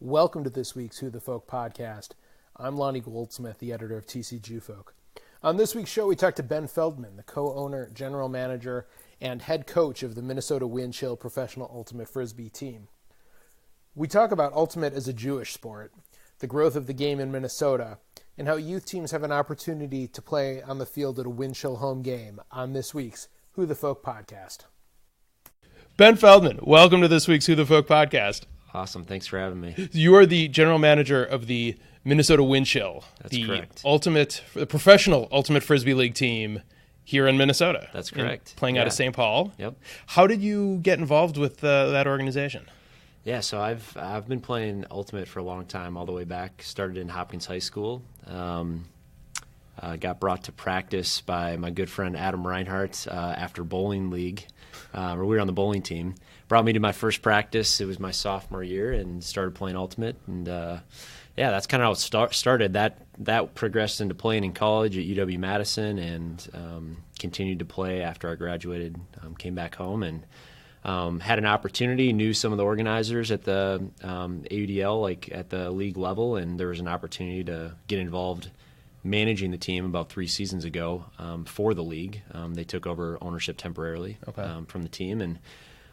Welcome to this week's Who the Folk podcast. I'm Lonnie Goldsmith, the editor of TCG Folk. On this week's show, we talked to Ben Feldman, the co-owner, general manager, and head coach of the Minnesota Wind Chill Professional Ultimate Frisbee team. We talk about Ultimate as a Jewish sport, the growth of the game in Minnesota, and how youth teams have an opportunity to play on the field at a Wind Chill home game on this week's Who the Folk podcast. Ben Feldman, welcome to this week's Who the Folk podcast. Awesome. Thanks for having me. You are the general manager of the Minnesota Wind Chill. That's correct. The professional Ultimate Frisbee League team here in Minnesota. That's correct. Playing out of St. Paul. Yep. How did you get involved with that organization? Yeah, so I've been playing Ultimate for a long time, all the way back. Started in Hopkins High School. Got brought to practice by my good friend Adam Reinhardt after bowling league, where we were on the bowling team. Brought me to my first practice. It was my sophomore year, and started playing Ultimate. And that's kind of how it started. That progressed into playing in college at UW-Madison, and continued to play after I graduated. Came back home and had an opportunity. Knew some of the organizers at the AUDL, like at the league level, and there was an opportunity to get involved managing the team about 3 seasons ago for the league. They took over ownership temporarily from the team, and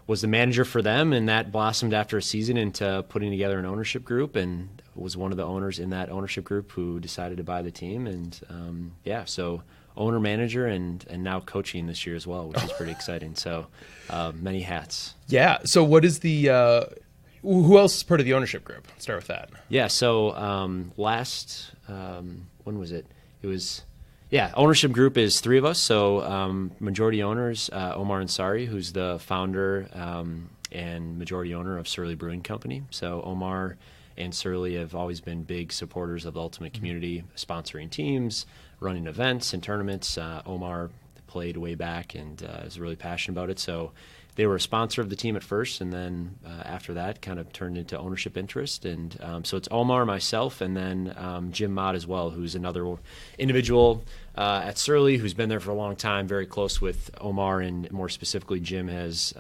was the manager for them, and that blossomed after a season into putting together an ownership group, and was one of the owners in that ownership group who decided to buy the team. And so owner, manager, and now coaching this year as well, which is pretty exciting. So many hats. Yeah. So what is the who else is part of the ownership group? Let's start with that. Yeah. So when was it? It was. Yeah, ownership group is 3 of us. So majority owners, Omar Ansari, who's the founder and majority owner of Surly Brewing Company. So Omar and Surly have always been big supporters of the Ultimate community, sponsoring teams, running events and tournaments. Omar played way back and is really passionate about it. So they were a sponsor of the team at first, and then after that kind of turned into ownership interest. And so it's Omar, myself, and then Jim Mott as well, who's another individual at Surly who's been there for a long time, very close with Omar, and more specifically Jim has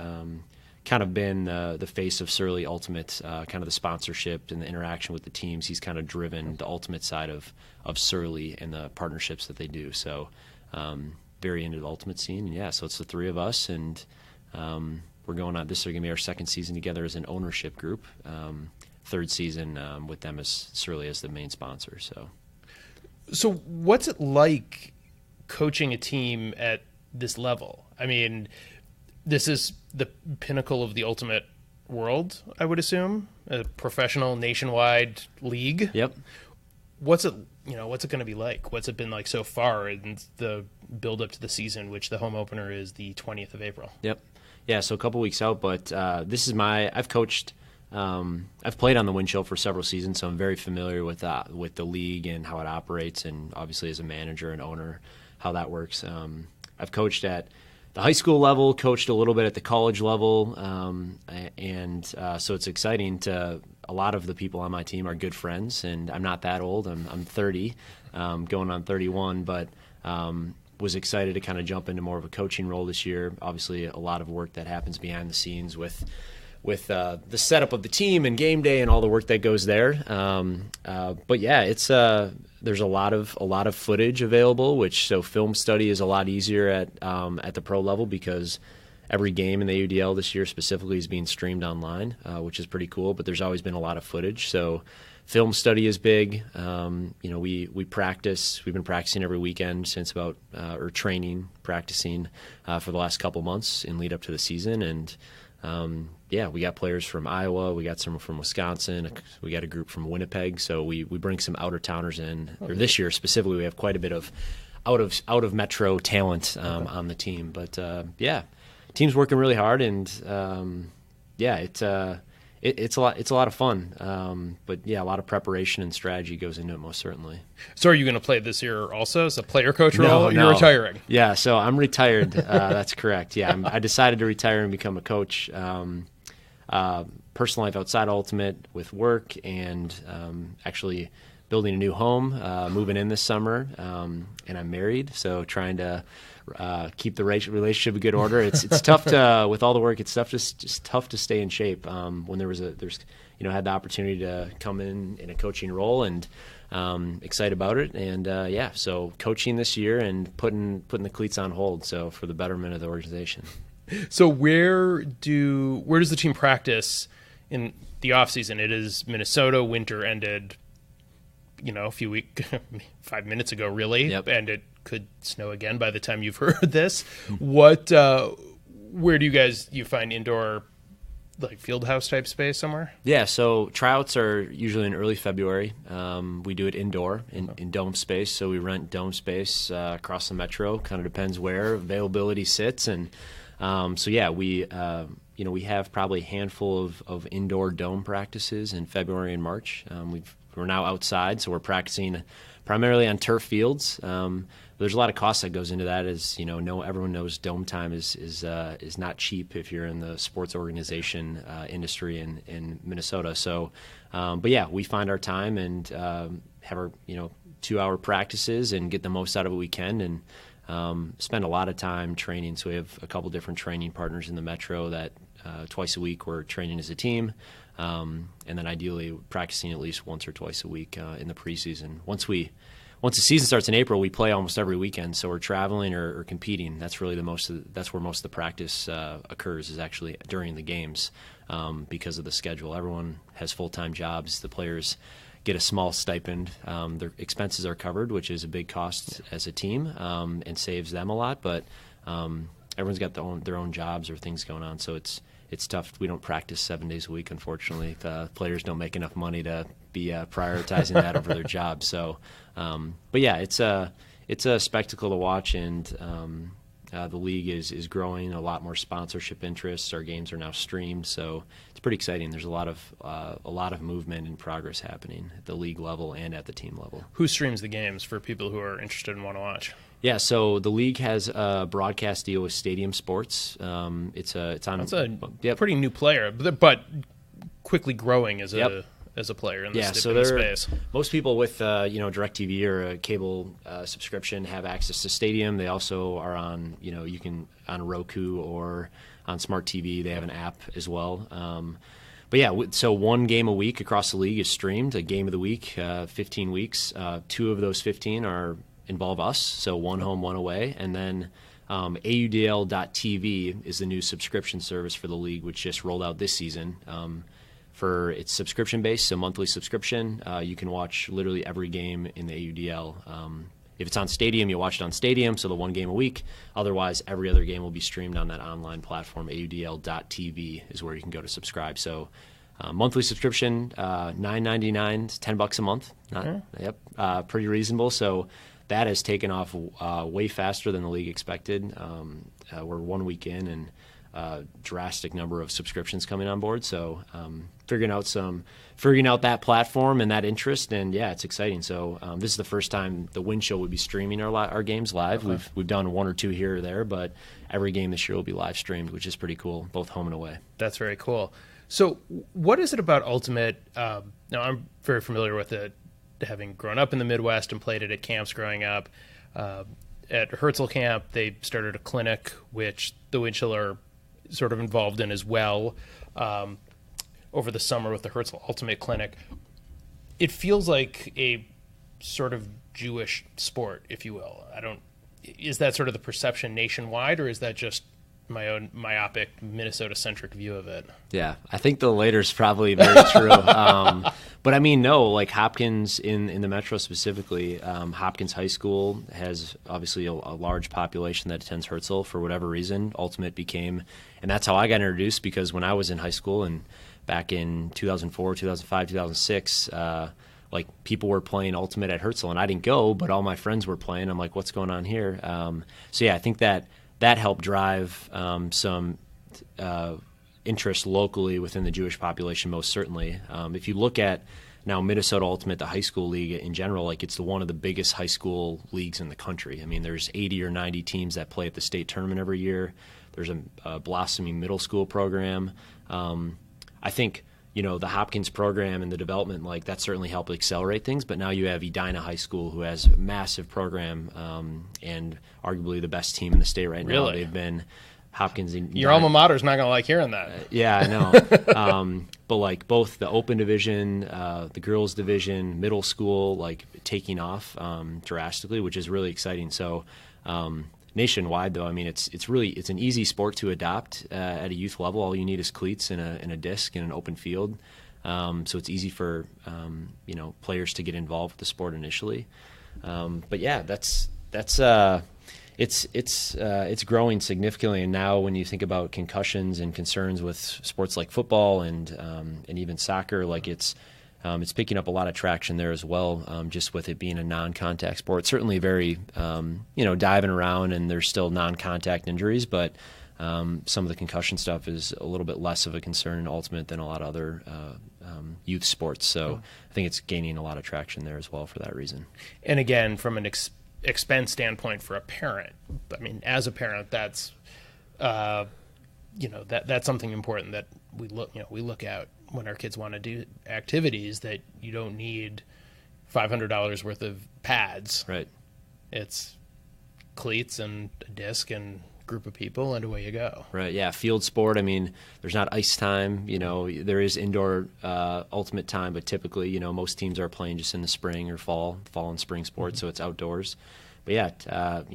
kind of been the face of Surly Ultimate, kind of the sponsorship and the interaction with the teams. He's kind of driven the Ultimate side of Surly and the partnerships that they do. So very into the Ultimate scene. And so it's the 3 of us, and we're going on. This is going to be our 2nd season together as an ownership group. 3rd season with them as Surly as the main sponsor. So what's it like coaching a team at this level? I mean, this is the pinnacle of the Ultimate world, I would assume, a professional nationwide league. Yep. What's it going to be like? What's it been like so far in the build up to the season, which the home opener is the 20th of April? Yep. Yeah, so a couple weeks out, but this is I've coached, I've played on the Wind Chill for several seasons, so I'm very familiar with the league and how it operates, and obviously as a manager and owner, how that works. I've coached at the high school level, coached a little bit at the college level, so it's exciting. A lot of the people on my team are good friends, and I'm not that old. I'm 30, going on 31, but was excited to kind of jump into more of a coaching role this year. Obviously, a lot of work that happens behind the scenes with the setup of the team and game day and all the work that goes there. But yeah, it's there's a lot of footage available, so film study is a lot easier at the pro level, because every game in the AUDL this year specifically is being streamed online, which is pretty cool. But there's always been a lot of footage, so film study is big. We practice. We've been practicing every weekend since practicing for the last couple months in lead up to the season. And we got players from Iowa. We got some from Wisconsin. We got a group from Winnipeg. So we bring some outer towners in. Or this year specifically, we have quite a bit of out of metro talent on the team. But team's working really hard, and it's a lot of fun. But yeah, a lot of preparation and strategy goes into it, most certainly. So are you going to play this year also as a player coach role? No, You're retiring. Yeah, so I'm retired. That's correct. Yeah, I decided to retire and become a coach. Personal life outside Ultimate with work, and actually building a new home, moving in this summer, and I'm married, so trying to keep the relationship in good order. It's tough to, with all the work, it's just tough to stay in shape. When had the opportunity to come in a coaching role, and excited about it, and so coaching this year and putting the cleats on hold, so for the betterment of the organization. So where does the team practice in the off season? It is Minnesota. Winter ended, a few weeks, 5 minutes ago, really. Yep. And it could snow again by the time you've heard this. Where do you find indoor, like field house type space somewhere? Yeah, so tryouts are usually in early February. We do it indoor in dome space, so we rent dome space across the metro. Kind of depends where availability sits, and we have probably a handful of indoor dome practices in February and March. We're now outside, so we're practicing primarily on turf fields. There's a lot of cost that goes into that, as everyone knows dome time is not cheap if you're in the sports organization industry in Minnesota. So, we find our time and have our 2-hour practices and get the most out of it we can, and spend a lot of time training. So we have a couple different training partners in the metro that twice a week we're training as a team, and then ideally practicing at least once or twice a week in the preseason. Once the season starts in April, we play almost every weekend, so we're traveling or competing. That's really that's where most of the practice occurs, is actually during the games, because of the schedule. Everyone has full-time jobs. The players get a small stipend. Their expenses are covered, which is a big cost as a team, and saves them a lot. But everyone's got their own jobs or things going on, so it's tough. We don't practice 7 days a week, unfortunately. The players don't make enough money to be prioritizing that over their jobs. So, it's a spectacle to watch, and the league is growing. A lot more sponsorship interests. Our games are now streamed, so it's pretty exciting. There's a lot of movement and progress happening at the league level and at the team level. Who streams the games for people who are interested and want to watch? Yeah, so the league has a broadcast deal with Stadium Sports. It's on. That's a pretty new player, but quickly growing as a player in the space. Most people with DirecTV or a cable subscription have access to Stadium. They also are on you can on Roku or on Smart TV. They have an app as well. So one game a week across the league is streamed. A game of the week, 15 weeks. 2 of those 15 involve us, so one home, one away, and then AUDL.TV is the new subscription service for the league, which just rolled out this season. For its subscription base, so monthly subscription, you can watch literally every game in the AUDL. If it's on Stadium, you'll watch it on Stadium, so the one game a week. Otherwise, every other game will be streamed on that online platform. AUDL.TV is where you can go to subscribe. So monthly subscription, $9.99, $10 a month. Pretty reasonable. So that has taken off way faster than the league expected. We're 1 week in, and drastic number of subscriptions coming on board. So figuring out that platform and that interest, and it's exciting. So this is the first time the Wind Show would be streaming our games live. Okay. We've done 1 or 2 here or there, but every game this year will be live streamed, which is pretty cool, both home and away. That's very cool. So what is it about Ultimate? Now I'm very familiar with it, having grown up in the Midwest and played it at camps growing up. At Herzl Camp, they started a clinic, which the Winchell are sort of involved in as well, over the summer with the Herzl Ultimate Clinic. It feels like a sort of Jewish sport, if you will. Is that sort of the perception nationwide, or is that just my own myopic Minnesota-centric view of it? Yeah, I think the later is probably very true. But I mean, no, like Hopkins in the Metro specifically, Hopkins High School has obviously a large population that attends Herzl for whatever reason. Ultimate became, and that's how I got introduced, because when I was in high school and back in 2004, 2005, 2006, like people were playing Ultimate at Herzl, and I didn't go, but all my friends were playing. I'm like, what's going on here? I think that helped drive some interest locally within the Jewish population, most certainly. If you look at now Minnesota Ultimate, the high school league in general, like it's one of the biggest high school leagues in the country. I mean, there's 80 or 90 teams that play at the state tournament every year. There's a blossoming middle school program. I think the Hopkins program and the development, like that certainly helped accelerate things. But now you have Edina High School, who has a massive program and arguably the best team in the state right now. Really? They've been Hopkins. Your alma mater's not going to like hearing that. Yeah, I know. But like both the open division, the girls division, middle school, like taking off drastically, which is really exciting. So nationwide, though, I mean, it's an easy sport to adopt at a youth level. All you need is cleats and a disc and an open field. So it's easy for players to get involved with the sport initially. But yeah, it's growing significantly, and now when you think about concussions and concerns with sports like football and even soccer, like it's picking up a lot of traction there as well. Just with it being a non-contact sport, certainly very diving around, and there's still non-contact injuries, but some of the concussion stuff is a little bit less of a concern in ultimate than a lot of other youth sports. So I think it's gaining a lot of traction there as well for that reason. And again, from an expense standpoint for a parent, I mean, as a parent, that's that's something important that we look at when our kids want to do activities, that you don't need $500 worth of pads. Right. It's cleats and a disc and group of people, and away you go. Right. Yeah. Field sport. I mean, there's not ice time. There is indoor ultimate time, but typically, most teams are playing just in the spring or fall and spring sports, so it's outdoors. But yeah, $10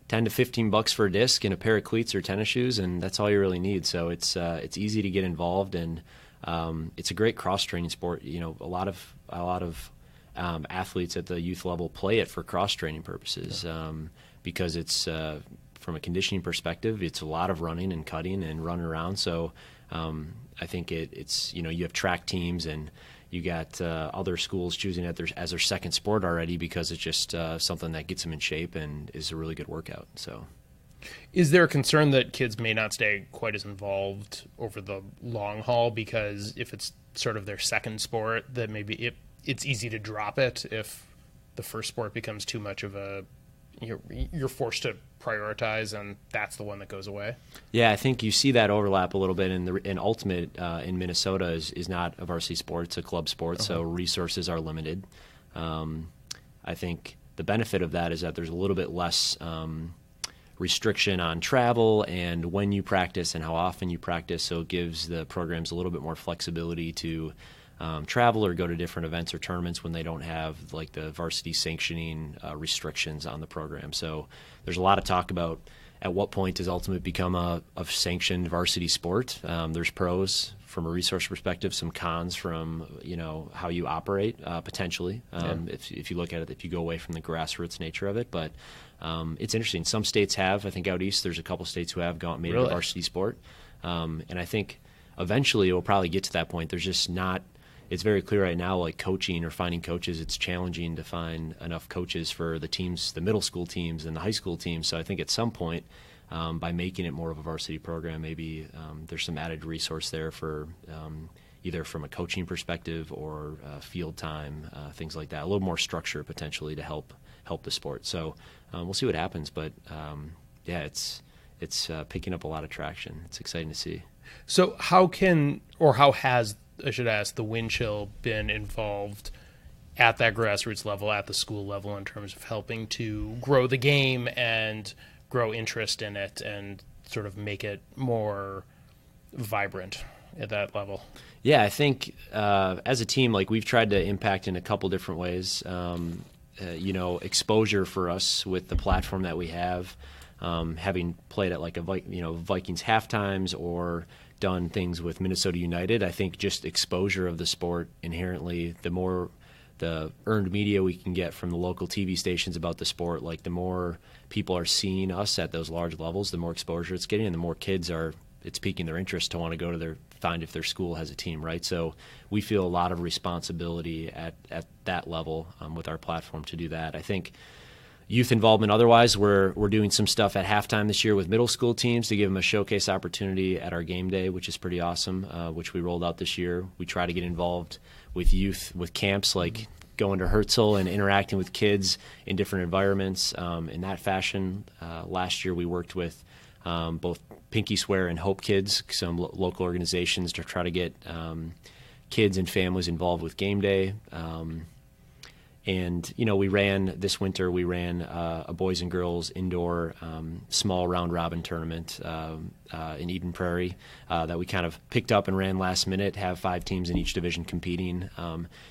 to $15 for a disc and a pair of cleats or tennis shoes, and that's all you really need. So it's easy to get involved, and it's a great cross training sport. A lot of athletes at the youth level play it for cross training purposes, because it's from a conditioning perspective, it's a lot of running and cutting and running around. So I think it's you have track teams, and you got other schools choosing it as their second sport already, because it's just something that gets them in shape and is a really good workout. So, is there a concern that kids may not stay quite as involved over the long haul, because if it's sort of their second sport, that maybe it's easy to drop it if the first sport becomes too much of a you're forced to prioritize, and that's the one that goes away? Yeah, I think you see that overlap a little bit in ultimate in Minnesota is not a varsity sport, it's a club sport, so resources are limited. I think the benefit of that is that there's a little bit less restriction on travel and when you practice and how often you practice, so it gives the programs a little bit more flexibility to travel or go to different events or tournaments when they don't have like the varsity sanctioning restrictions on the program. So there's a lot of talk about at what point does ultimate become a sanctioned varsity sport. There's pros from a resource perspective, some cons from how you operate potentially if you look at it, if you go away from the grassroots nature of it. But it's interesting. Some states have, I think out east, there's a couple states who have made it a varsity sport, and I think eventually it will probably get to that point. There's just not. It's very clear right now, like coaching or finding coaches, it's challenging to find enough coaches for the teams, the middle school teams and the high school teams. So I think at some point, by making it more of a varsity program, maybe there's some added resource there for either from a coaching perspective or field time, things like that. A little more structure potentially to help the sport. So we'll see what happens. But it's picking up a lot of traction. It's exciting to see. So how has, I should ask, the Wind Chill been involved at that grassroots level, at the school level, in terms of helping to grow the game and grow interest in it and sort of make it more vibrant at that level? Yeah, I think as a team, like we've tried to impact in a couple different ways. Exposure for us with the platform that we have, having played at like Vikings halftimes or done things with Minnesota United. I think just exposure of the sport inherently, the more the earned media we can get from the local TV stations about the sport, like the more people are seeing us at those large levels, the more exposure it's getting, and the more kids it's piquing their interest to want to go to find if their school has a team, right? So we feel a lot of responsibility at that level with our platform to do that. I think youth involvement otherwise, we're doing some stuff at halftime this year with middle school teams to give them a showcase opportunity at our game day, which is pretty awesome, which we rolled out this year. We try to get involved with youth, with camps like going to Herzl and interacting with kids in different environments in that fashion. Last year we worked with both Pinky Swear and Hope Kids, some local organizations, to try to get kids and families involved with game day. And, we ran this winter, a boys and girls indoor small round robin tournament in Eden Prairie that we kind of picked up and ran last minute, have 5 teams in each division competing,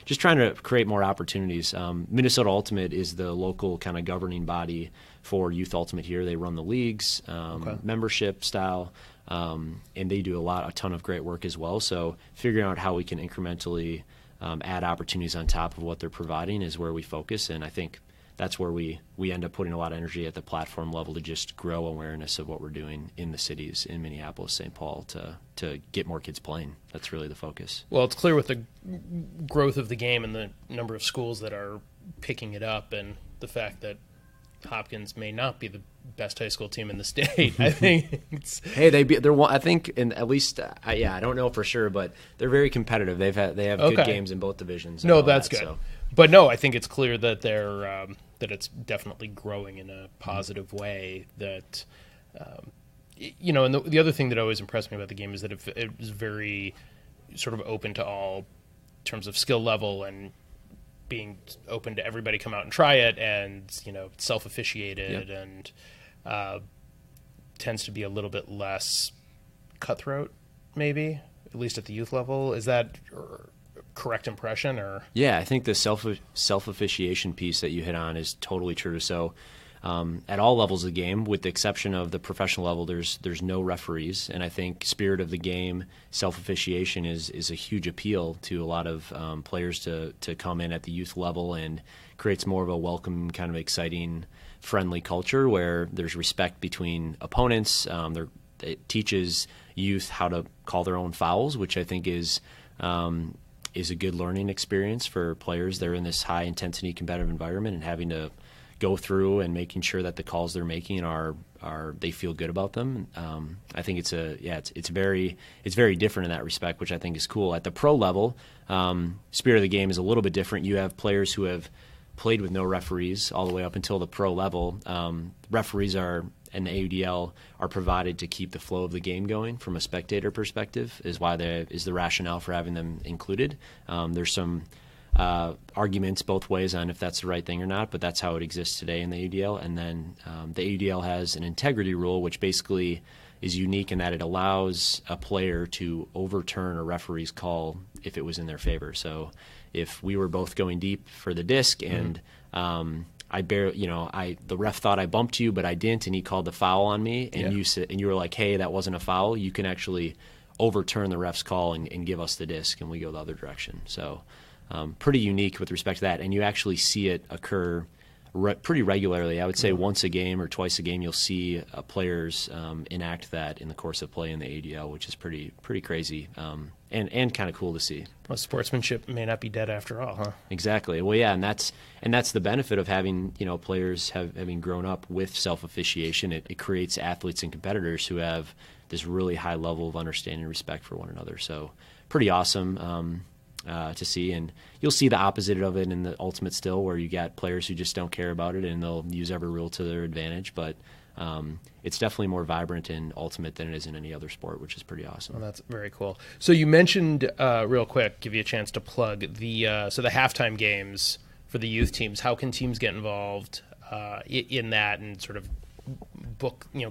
just trying to create more opportunities. Minnesota Ultimate is the local kind of governing body for Youth Ultimate here. They run the leagues, membership style, and they do a ton of great work as well. So figuring out how we can incrementally add opportunities on top of what they're providing is where we focus, and I think that's where we end up putting a lot of energy at the platform level to just grow awareness of what we're doing in the cities in Minneapolis, St. Paul, to get more kids playing. That's really the focus. Well, it's clear with the growth of the game and the number of schools that are picking it up, and the fact that Hopkins may not be the best high school team in the state. I think I think, and at least I don't know for sure, but they're very competitive. They have good games in both divisions. No, that's good. So. But no, I think it's clear that they're that it's definitely growing in a positive way. That and the other thing that always impressed me about the game is that it was very sort of open to all in terms of skill level and being open to everybody come out and try it, and self-officiated, and tends to be a little bit less cutthroat, maybe, at least at the youth level. Is that correct impression? Or I think the self-officiation piece that you hit on is totally true. So at all levels of the game, with the exception of the professional level, there's no referees, and I think spirit of the game, self-officiation is a huge appeal to a lot of players to come in at the youth level, and creates more of a welcome, kind of exciting, friendly culture where there's respect between opponents. It teaches youth how to call their own fouls, which I think is a good learning experience for players. They're in this high intensity competitive environment, and having to go through and making sure that the calls they're making are they feel good about them. I think it's very different in that respect, which I think is cool. At the pro level, spirit of the game is a little bit different. You have players who have played with no referees all the way up until the pro level. Referees and the AUDL are provided to keep the flow of the game going from a spectator perspective, is the rationale for having them included. There's some arguments both ways on if that's the right thing or not, but that's how it exists today in the AUDL. And then the AUDL has an integrity rule, which basically is unique in that it allows a player to overturn a referee's call if it was in their favor. So if we were both going deep for the disc and the ref thought I bumped you, but I didn't, and he called the foul on me, and you were like, hey, that wasn't a foul, you can actually overturn the ref's call and give us the disc, and we go the other direction. So pretty unique with respect to that, and you actually see it occur pretty regularly. I would say once a game or twice a game you'll see players enact that in the course of play in the ADL, which is pretty crazy and kind of cool to see. Well, sportsmanship may not be dead after all, huh? Exactly. Well, yeah, and that's the benefit of having players having grown up with self-officiation. It creates athletes and competitors who have this really high level of understanding and respect for one another. So pretty awesome. To see, and you'll see the opposite of it in the ultimate still, where you got players who just don't care about it and they'll use every rule to their advantage, but it's definitely more vibrant in ultimate than it is in any other sport, which is pretty awesome. Well, that's very cool. So you mentioned real quick, give you a chance to plug the halftime games for the youth teams. How can teams get involved in that and sort of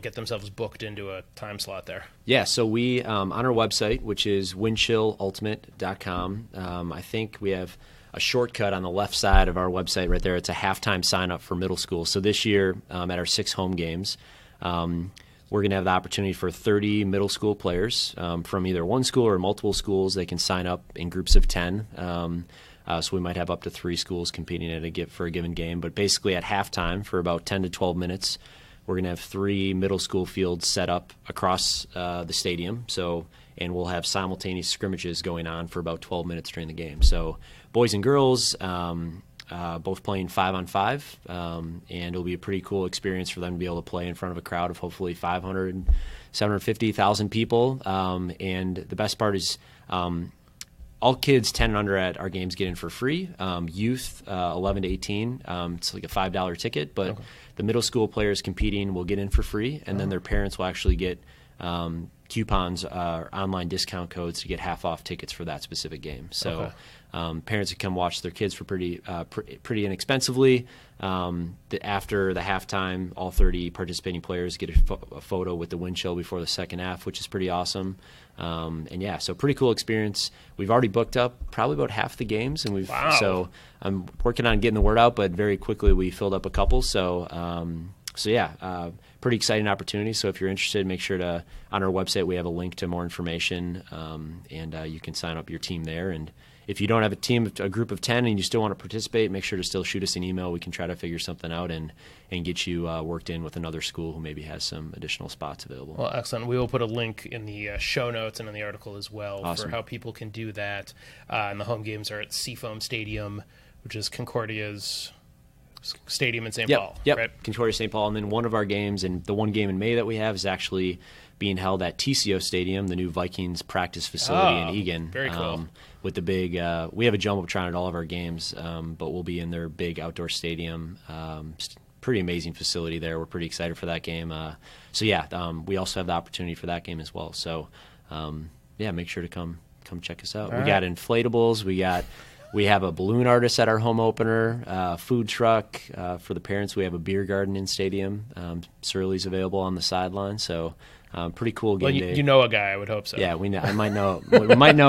get themselves booked into a time slot there? Yeah, so we, on our website, which is windchillultimate.com, I think we have a shortcut on the left side of our website right there. It's a halftime sign up for middle school. So this year, at our 6 home games, we're going to have the opportunity for 30 middle school players from either one school or multiple schools. They can sign up in groups of 10. So we might have up to 3 schools competing for a given game. But basically at halftime, for about 10 to 12 minutes, we're going to have 3 middle school fields set up across the stadium. And we'll have simultaneous scrimmages going on for about 12 minutes during the game. So boys and girls both playing 5-on-5, and it'll be a pretty cool experience for them to be able to play in front of a crowd of hopefully 500, 750,000 people. And the best part is all kids 10 and under at our games get in for free. Youth 11 to 18, it's like a $5 ticket, but the middle school players competing will get in for free, and then their parents will actually get coupons, online discount codes to get half off tickets for that specific game. So parents can come watch their kids for pretty inexpensively. After the halftime, all 30 participating players get a photo with the wind chill before the second half, which is pretty awesome. So pretty cool experience. We've already booked up probably about half the games, and so I'm working on getting the word out, but very quickly we filled up a couple. Pretty exciting opportunity. So if you're interested, make sure to, on our website, we have a link to more information, and you can sign up your team there. And if you don't have a group of 10 and you still want to participate, make sure to still shoot us an email. We can try to figure something out and get you worked in with another school who maybe has some additional spots available. Well, excellent. We will put a link in the show notes and in the article as well Awesome. For how people can do that. And the home games are at Seafoam Stadium, which is Concordia's stadium in St. Paul. Yep, right? Concordia St. Paul. And then one of our games, and the one game in May that we have, is actually being held at TCO Stadium, the new Vikings practice facility in Eagan. Very cool. With the big, we have a Jumbotron at all of our games, but we'll be in their big outdoor stadium. Pretty amazing facility there. We're pretty excited for that game. We also have the opportunity for that game as well. So, make sure to come check us out. All we got inflatables. We have a balloon artist at our home opener, food truck. For the parents, we have a beer garden in stadium. Surly's available on the sideline. So pretty cool game day. You know a guy, I would hope so. Yeah, we might know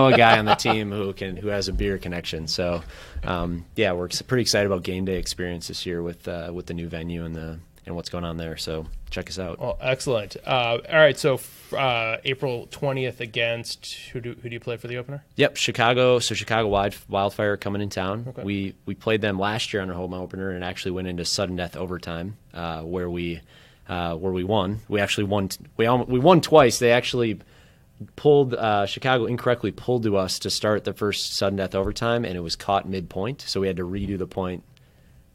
a guy on the team who has a beer connection. So we're pretty excited about game day experience this year with the new venue and what's going on there. So check us out. Well, excellent. All right, so April 20th against who do you play for the opener? Yep, Chicago. So Chicago Wildfire coming in town. Okay. We played them last year on our home opener and actually went into sudden death overtime where we won. We actually won. We won twice. They actually pulled Chicago incorrectly pulled to us to start the first sudden death overtime, and it was caught midpoint. So we had to redo the point.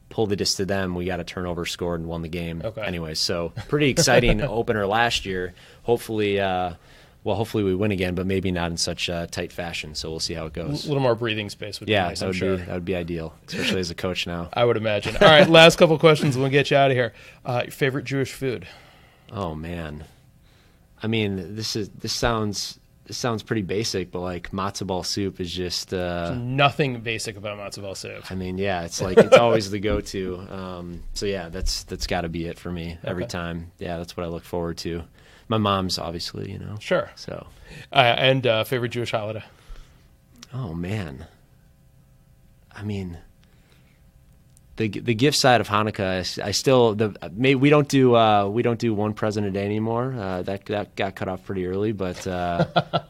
Pulled the disc to them. We got a turnover, scored, and won the game. Okay. Anyways, so pretty exciting opener last year. Hopefully we win again, but maybe not in such tight fashion. So we'll see how it goes. A little more breathing space would be nice, I'm sure. That would be ideal, especially as a coach now. I would imagine. All right, last couple questions and we'll get you out of here. Your favorite Jewish food? Oh man, I mean this sounds pretty basic, but like matzo ball soup is just There's nothing basic about matzo ball soup. I mean, yeah, it's always the go-to. That's got to be it for me every time. Yeah, that's what I look forward to. My mom's obviously, Sure. So, and favorite Jewish holiday? Oh man, I mean, the gift side of Hanukkah, I still we don't do one present a day anymore. That got cut off pretty early, but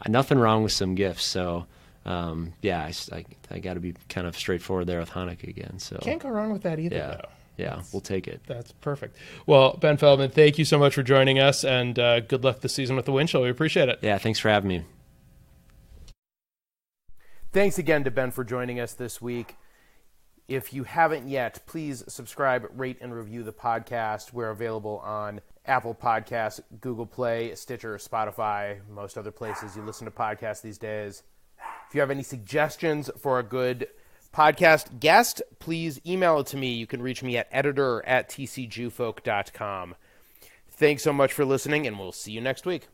nothing wrong with some gifts. So I got to be kind of straightforward there with Hanukkah again. So Can't go wrong with that either, yeah. though. Yeah, we'll take it. That's perfect. Well, Ben Feldman, thank you so much for joining us, and good luck this season with the Wind Chill. We appreciate it. Yeah, thanks for having me. Thanks again to Ben for joining us this week. If you haven't yet, please subscribe, rate, and review the podcast. We're available on Apple Podcasts, Google Play, Stitcher, Spotify, most other places you listen to podcasts these days. If you have any suggestions for a good podcast guest, please email it to me. You can reach me at editor@tcjewfolk.com. Thanks so much for listening, and we'll see you next week.